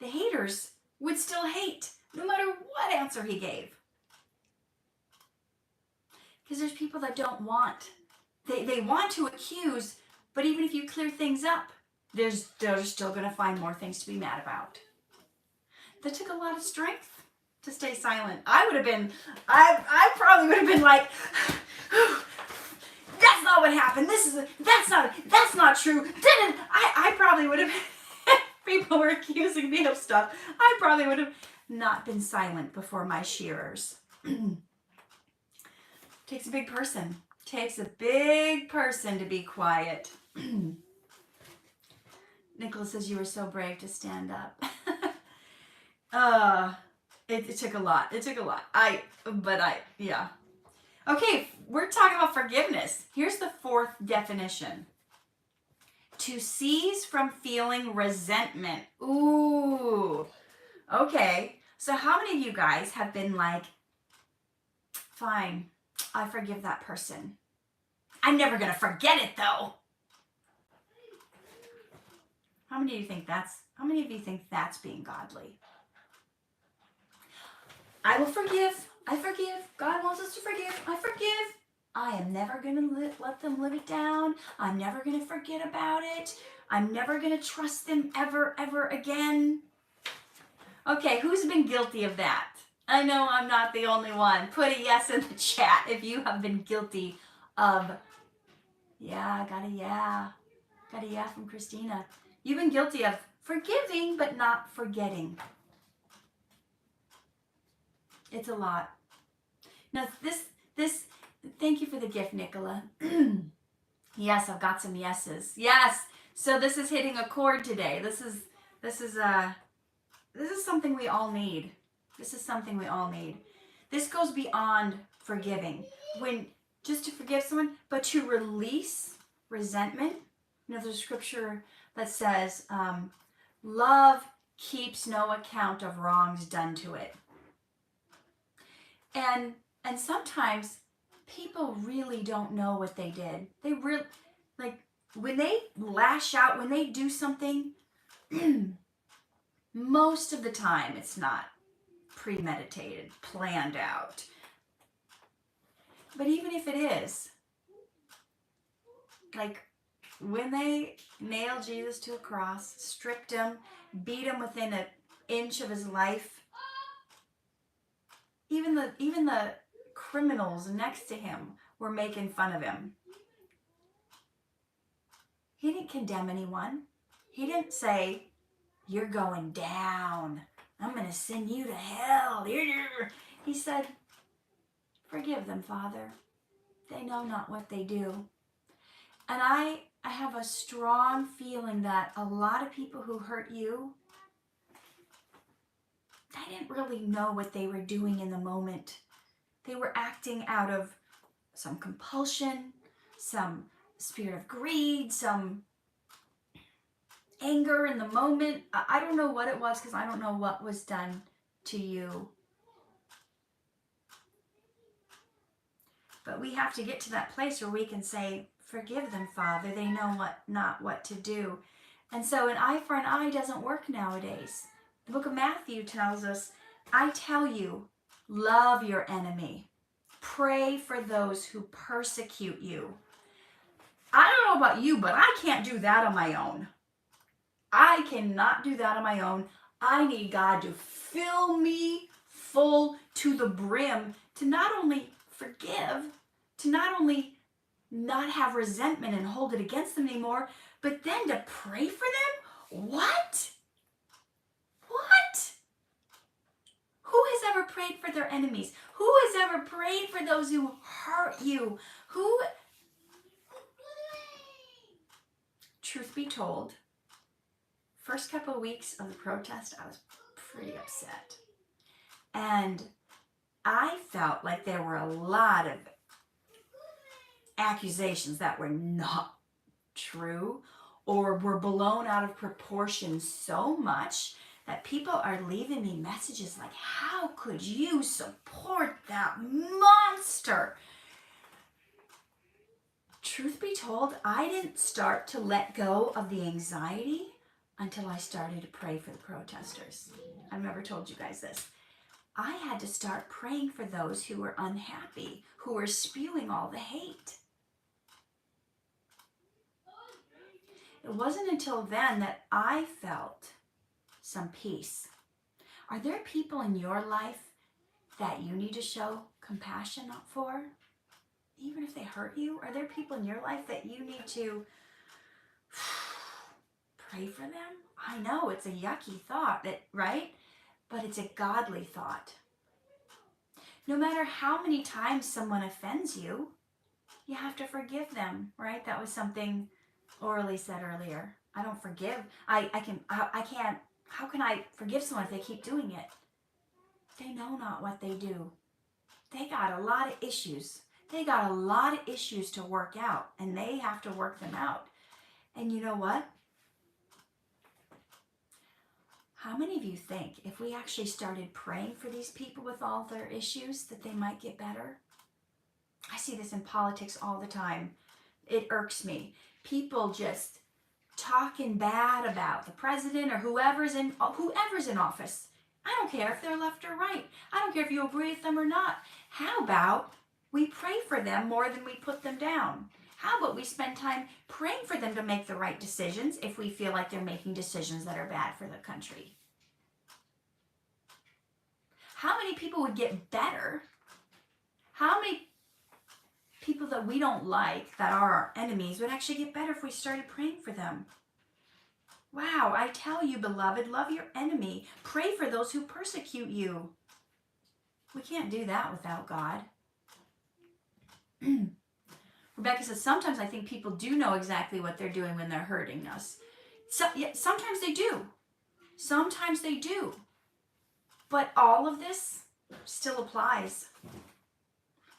The haters would still hate no matter what answer he gave. Because there's people that don't want. They want to accuse, but even if you clear things up, they're still going to find more things to be mad about. That took a lot of strength to stay silent. I probably would have been like, that's not what happened. That's not true. I probably would have, people were accusing me of stuff. I probably would have not been silent before my shearers. Takes a big person. Takes a big person to be quiet. Nicholas says you were so brave to stand up. It took a lot. It took a lot. Yeah. Okay, we're talking about forgiveness. Here's the fourth definition. To cease from feeling resentment. Ooh. Okay. So how many of you guys have been like, fine, I forgive that person. I'm never going to forget it though. How many of you think that's being godly? I will forgive. I forgive. God wants us to forgive. I forgive. I am never going to let them live it down. I'm never going to forget about it. I'm never going to trust them ever again. Okay, who's been guilty of that? I know I'm not the only one. Put a yes in the chat if you have been guilty of, yeah, got a yeah from Christina. You've been guilty of forgiving but not forgetting. It's a lot. Now this, thank you for the gift, Nicola. Yes, I've got some yeses. Yes. So this is hitting a chord today. This is something we all need. This is something we all need. This goes beyond forgiving. Just to forgive someone, but to release resentment. You know, there's a scripture that says, love keeps no account of wrongs done to it. And sometimes people really don't know what they did. They really, like, when they lash out, when they do something, most of the time it's not premeditated, planned out. But even if it is, like when they nailed Jesus to a cross, stripped him, beat him within an inch of his life, even the criminals next to him were making fun of him. He didn't condemn anyone. He didn't say, you're going down. I'm going to send you to hell. He said, forgive them, Father. They know not what they do. And I have a strong feeling that a lot of people who hurt you, they didn't really know what they were doing in the moment. They were acting out of some compulsion, some spirit of greed, some anger in the moment. I don't know what it was, because I don't know what was done to you. But we have to get to that place where we can say, forgive them, Father. They know not what to do. And so an eye for an eye doesn't work nowadays. The book of Matthew tells us, I tell you, love your enemy. Pray for those who persecute you. I don't know about you, but I can't do that on my own. I cannot do that on my own. I need God to fill me full to the brim to not only forgive, to not only not have resentment and hold it against them anymore, but then to pray for them? What? What? Who has ever prayed for their enemies? Who has ever prayed for those who hurt you? Who? Truth be told, first couple of weeks of the protest, I was pretty upset. And I felt like there were a lot of accusations that were not true or were blown out of proportion so much that people are leaving me messages like, how could you support that monster? Truth be told, I didn't start to let go of the anxiety until I started to pray for the protesters. I've never told you guys this. I had to start praying for those who were unhappy, who were spewing all the hate. It wasn't until then that I felt some peace. Are there people in your life that you need to show compassion for? Even if they hurt you? Are there people in your life that you need to pray for them? I know it's a yucky thought, right? But it's a godly thought. No matter how many times someone offends you, you have to forgive them, right? That was something Orally said earlier. I don't forgive. I can't. How can I forgive someone if they keep doing it? They know not what they do. They got a lot of issues. They got a lot of issues to work out, and they have to work them out. And you know what? How many of you think if we actually started praying for these people with all their issues that they might get better? I see this in politics all the time. It irks me. People just talking bad about the president or whoever's in office. I don't care if they're left or right. I don't care if you agree with them or not. How about we pray for them more than we put them down? How about we spend time praying for them to make the right decisions if we feel like they're making decisions that are bad for the country? How many people would get better? How many people that we don't like, that are our enemies, would actually get better if we started praying for them? Wow, I tell you, beloved, love your enemy. Pray for those who persecute you. We can't do that without God. Rebecca says, sometimes I think people do know exactly what they're doing when they're hurting us. Sometimes they do. Sometimes they do. But all of this still applies.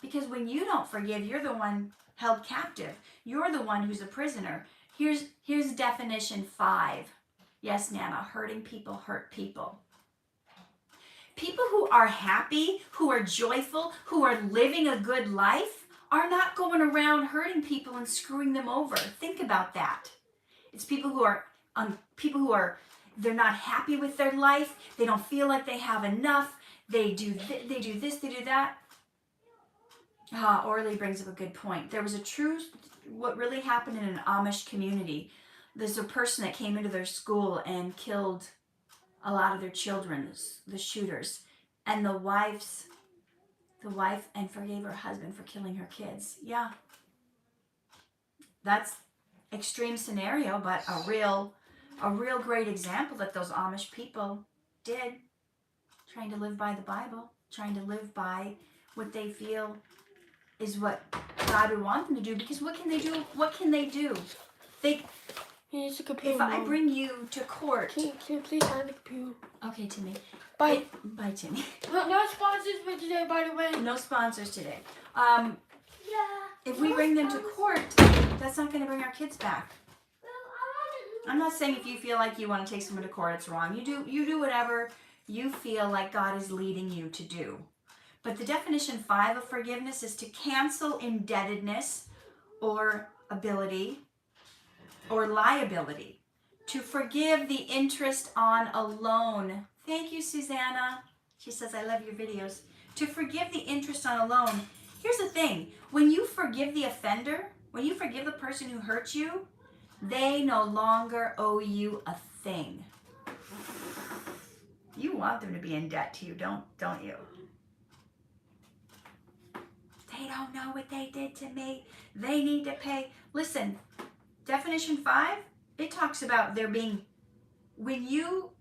Because when you don't forgive, you're the one held captive. You're the one who's a prisoner. Here's definition 5. Yes, Nana, hurting people hurt people. People who are happy, who are joyful, who are living a good life are not going around hurting people and screwing them over. Think about that. It's people who are they're not happy with their life. They don't feel like they have enough. They do this, they do that. Orly brings up a good point. There was what really happened in an Amish community. There's a person that came into their school and killed a lot of their children, the shooters. And the wives the wife and forgave her husband for killing her kids. Yeah. That's extreme scenario, but a real great example that those Amish people did, trying to live by the Bible, trying to live by what they feel is what God would want them to do. Because what can they do? What can they do? They. If I bring you to court, can you please hand the computer? Okay, Timmy. Bye. Bye, Timmy. No sponsors for today, by the way. No sponsors today. Yeah. If we bring them to court, that's not going to bring our kids back. I'm not saying if you feel like you want to take someone to court, it's wrong. You do whatever you feel like God is leading you to do. But the definition 5 of forgiveness is to cancel indebtedness or ability or liability. To forgive the interest on a loan. Thank you, Susanna. She says, I love your videos. To forgive the interest on a loan. Here's the thing. When you forgive the offender, when you forgive the person who hurt you, they no longer owe you a thing. You want them to be in debt to you, don't you? They don't know what they did to me. They need to pay. Listen, definition 5, it talks about there being, when you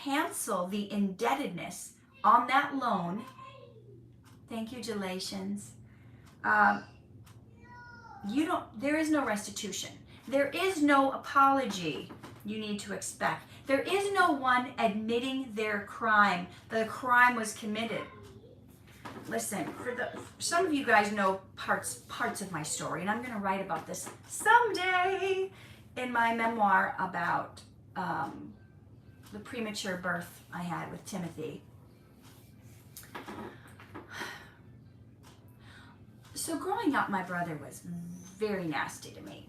cancel the indebtedness on that loan, thank you, Galatians, there is no restitution. There is no apology you need to expect. There is no one admitting their crime, that a crime was committed. Listen, some of you guys know parts of my story, and I'm going to write about this someday in my memoir about the premature birth I had with Timothy. So growing up, my brother was very nasty to me.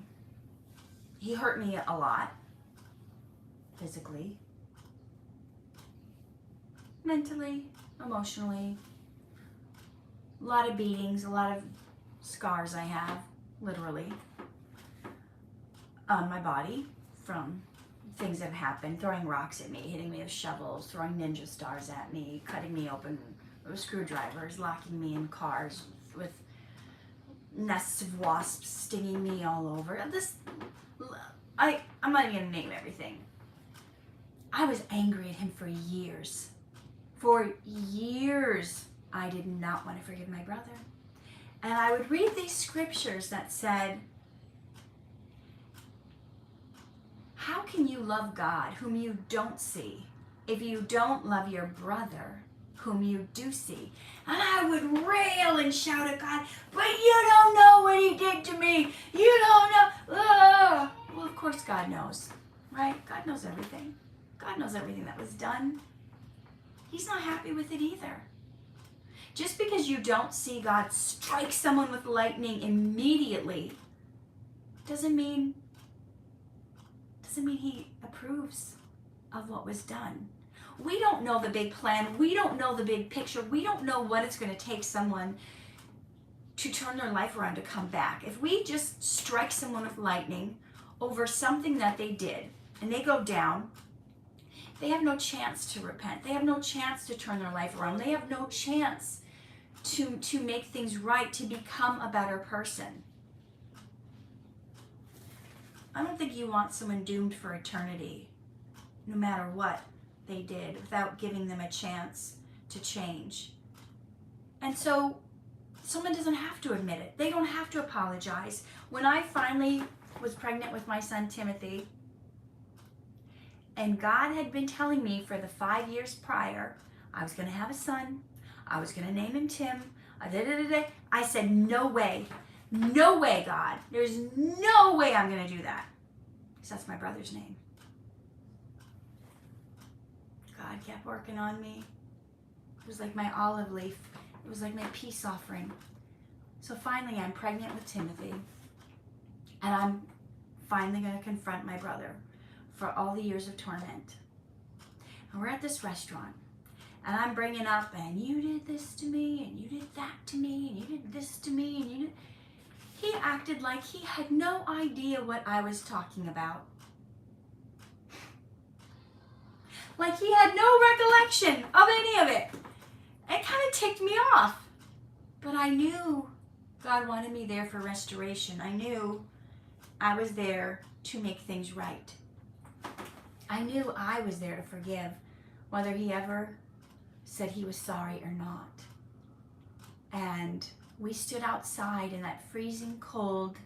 He hurt me a lot, physically, mentally, emotionally. A lot of beatings, a lot of scars I have, literally, on my body from things that have happened, throwing rocks at me, hitting me with shovels, throwing ninja stars at me, cutting me open with screwdrivers, locking me in cars with nests of wasps stinging me all over. I'm not even going to name everything. I was angry at him for years. For years, I did not want to forgive my brother. And I would read these scriptures that said, how can you love God whom you don't see if you don't love your brother whom you do see? And I would rail and shout at God, but you don't know what he did to me. You don't know. Ugh. Well, of course God knows, right? God knows everything. God knows everything that was done. He's not happy with it either. Just because you don't see God strike someone with lightning immediately doesn't mean he approves of what was done. We don't know the big plan. We don't know the big picture. We don't know what it's going to take someone to turn their life around to come back. If we just strike someone with lightning over something that they did and they go down, they have no chance to repent. They have no chance to turn their life around. They have no chance to make things right, to become a better person. I don't think you want someone doomed for eternity, no matter what they did, without giving them a chance to change. And so someone doesn't have to admit it. They don't have to apologize. When I finally was pregnant with my son Timothy, and God had been telling me for the 5 years prior, I was going to have a son. I was going to name him Tim. I said, no way. No way, God. There's no way I'm going to do that. Because that's my brother's name. God kept working on me. It was like my olive leaf. It was like my peace offering. So finally, I'm pregnant with Timothy. And I'm finally going to confront my brother for all the years of torment. And we're at this restaurant. And I'm bringing up, and you did this to me, and you did that to me, and you did this to me, and you did... He acted like he had no idea what I was talking about. Like he had no recollection of any of it. it kind of ticked me off. But I knew God wanted me there for restoration. I knew I was there to make things right. I knew I was there to forgive, whether he ever said he was sorry or not. And we stood outside in that freezing cold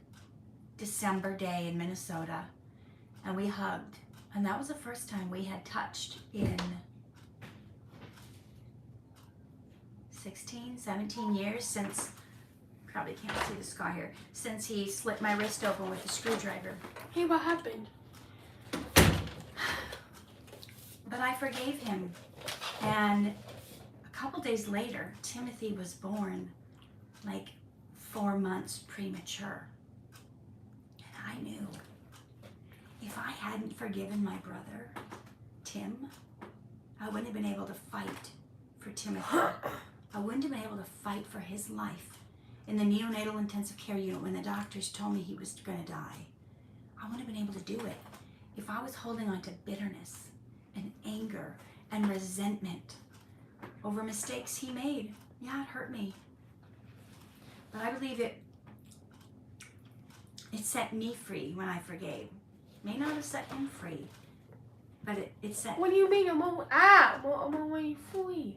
December day in Minnesota, and we hugged. And that was the first time we had touched in 16, 17 years since, probably can't see the scar here, since he slit my wrist open with a screwdriver. Hey, what happened? But I forgave him. And a couple days later, Timothy was born like 4 months premature. And I knew if I hadn't forgiven my brother, Tim, I wouldn't have been able to fight for Timothy. I wouldn't have been able to fight for his life in the neonatal intensive care unit when the doctors told me he was going to die. I wouldn't have been able to do it if I was holding on to bitterness and anger and resentment over mistakes he made. Yeah, it hurt me. But I believe it set me free when I forgave. May not have set him free, but it set... What do you mean? I'm already free.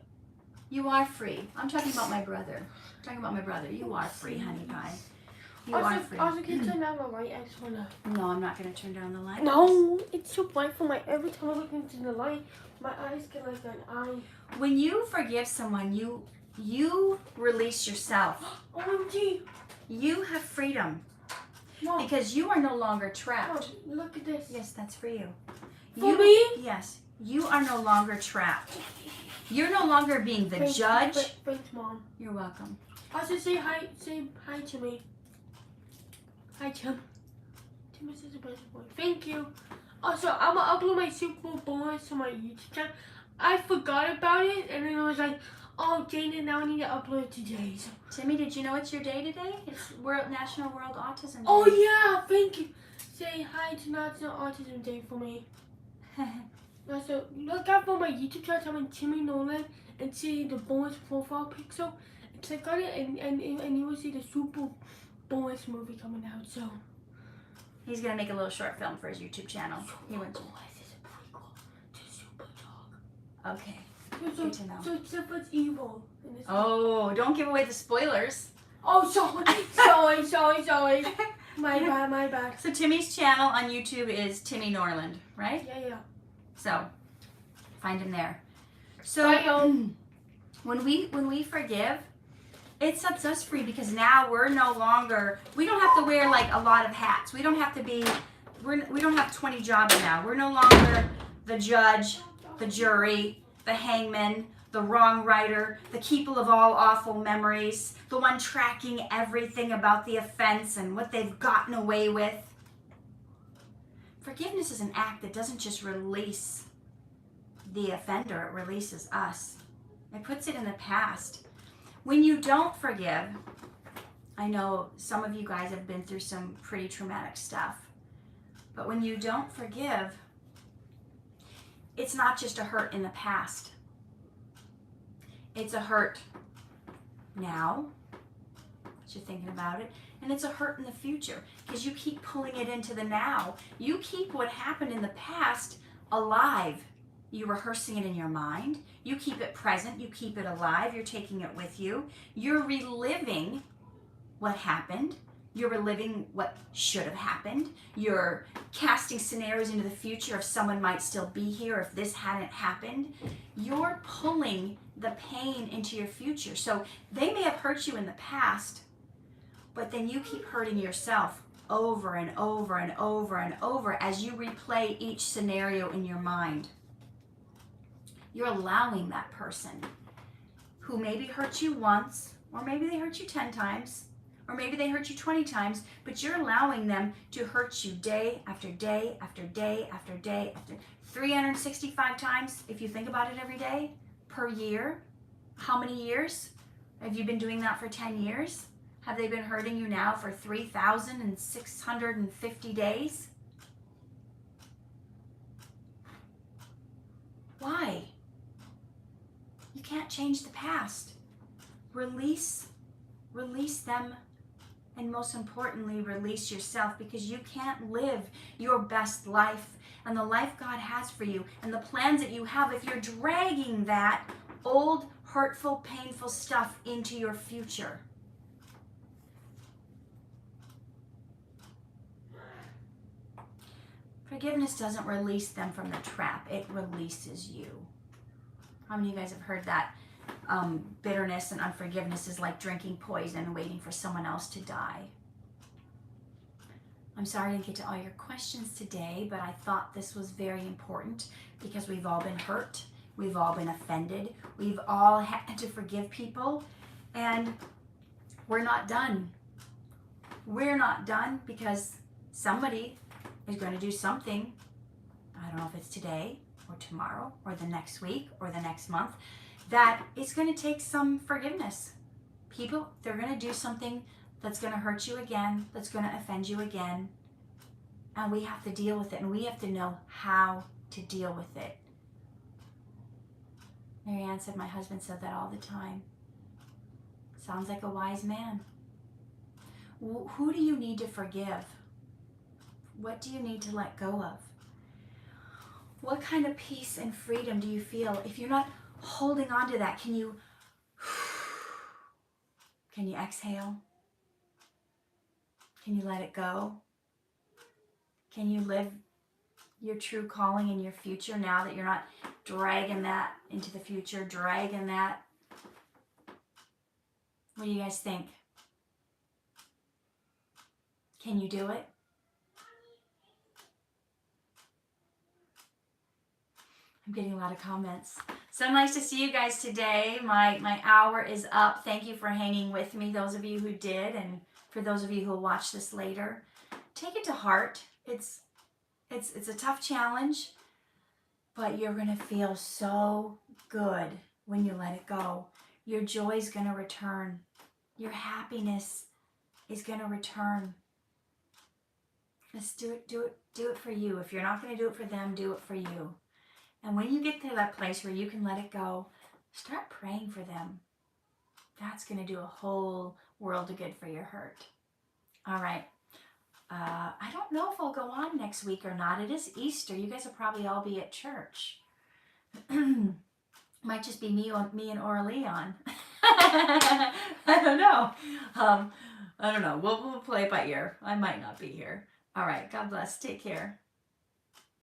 You are free. I'm talking about my brother. I'm talking about my brother. You are free, honey pie. You are free. Also, can you turn down the light? I just wanna... No, I'm not going to turn down the light. No, it's so bright for my... Every time I look into the light, my eyes get like an eye. When you forgive someone, you release yourself. OMG! You have freedom. Mom, Because you are no longer trapped. Mom, look at this. Yes, that's for you. For me? Yes. You are no longer trapped. You're no longer being the judge. Thanks, Mom. You're welcome. Also, say hi to me. Hi, Tim. Tim is the best boy. Thank you. Also, I'm gonna upload my Super Bowl bonus to my YouTube channel. I forgot about it, and then I was like, oh, Dana, now I need to upload it today. So. Timmy, did you know it's your day today? It's National World Autism Day. Oh, yeah, thank you. Say hi to National Autism Day for me. Also, look out for my YouTube channel, I'm Timmy Norland, and see the bonus profile picture. And click on it, and you will see the Super bonus movie coming out. So He's going to make a little short film for his YouTube channel. He went to... is a prequel to Super Dog. Okay. So, Good to know. so Super's evil. In this Oh, don't give away the spoilers. Oh, sorry. My bad. So Timmy's channel on YouTube is Timmy Norland, right? Yeah. So find him there. So when we forgive, it sets us free because now we don't have to wear like a lot of hats. We don't have to be, we don't have 20 jobs now. We're no longer the judge, the jury, the hangman, the wrong writer, the keeper of all awful memories, the one tracking everything about the offense and what they've gotten away with. Forgiveness is an act that doesn't just release the offender, it releases us. It puts it in the past. When you don't forgive, I know some of you guys have been through some pretty traumatic stuff, but when you don't forgive, it's not just a hurt in the past. It's a hurt now, as you're thinking about it, and it's a hurt in the future because you keep pulling it into the now. You keep what happened in the past alive. You're rehearsing it in your mind. You keep it present. You keep it alive. You're taking it with you. You're reliving what happened. You're reliving what should have happened. You're casting scenarios into the future if someone might still be here, if this hadn't happened. You're pulling the pain into your future. So they may have hurt you in the past, but then you keep hurting yourself over and over and over and over as you replay each scenario in your mind. You're allowing that person who maybe hurt you once, or maybe they hurt you 10 times, or maybe they hurt you 20 times, but you're allowing them to hurt you day after day after day after day after 365 times, if you think about it every day, per year. How many years? Have you been doing that for 10 years? Have they been hurting you now for 3,650 days? Why? You can't change the past. Release them, and most importantly, release yourself, because you can't live your best life and the life God has for you and the plans that you have if you're dragging that old, hurtful, painful stuff into your future. Forgiveness doesn't release them from the trap. It releases you. How many of you guys have heard that? Bitterness and unforgiveness is like drinking poison and waiting for someone else to die. I'm sorry I didn't get to all your questions today, but I thought this was very important because we've all been hurt. We've all been offended. We've all had to forgive people, and we're not done. We're not done because somebody is going to do something. I don't know if it's today or tomorrow or the next week or the next month, that it's going to take some forgiveness. People, they're going to do something that's going to hurt you again, that's going to offend you again, and we have to deal with it, and we have to know how to deal with it. Marianne said, my husband said that all the time. Sounds like a wise man. Who do you need to forgive? What do you need to let go of? What kind of peace and freedom do you feel if you're not holding on to that? Can you exhale? Can you let it go? Can you live your true calling in your future now that you're not dragging that into the future, dragging that? What do you guys think? Can you do it? I'm getting a lot of comments. So nice to see you guys today. My hour is up. Thank you for hanging with me, those of you who did, and for those of you who will watch this later. Take it to heart. It's a tough challenge, but you're going to feel so good when you let it go. Your joy is going to return. Your happiness is going to return. Just do it for you. If you're not going to do it for them, do it for you. And when you get to that place where you can let it go, start praying for them. That's going to do a whole world of good for your hurt. All right. I don't know if I'll go on next week or not. It is Easter. You guys will probably all be at church. Might just be me and Orly on. I don't know. I don't know. We'll play it by ear. I might not be here. All right. God bless. Take care.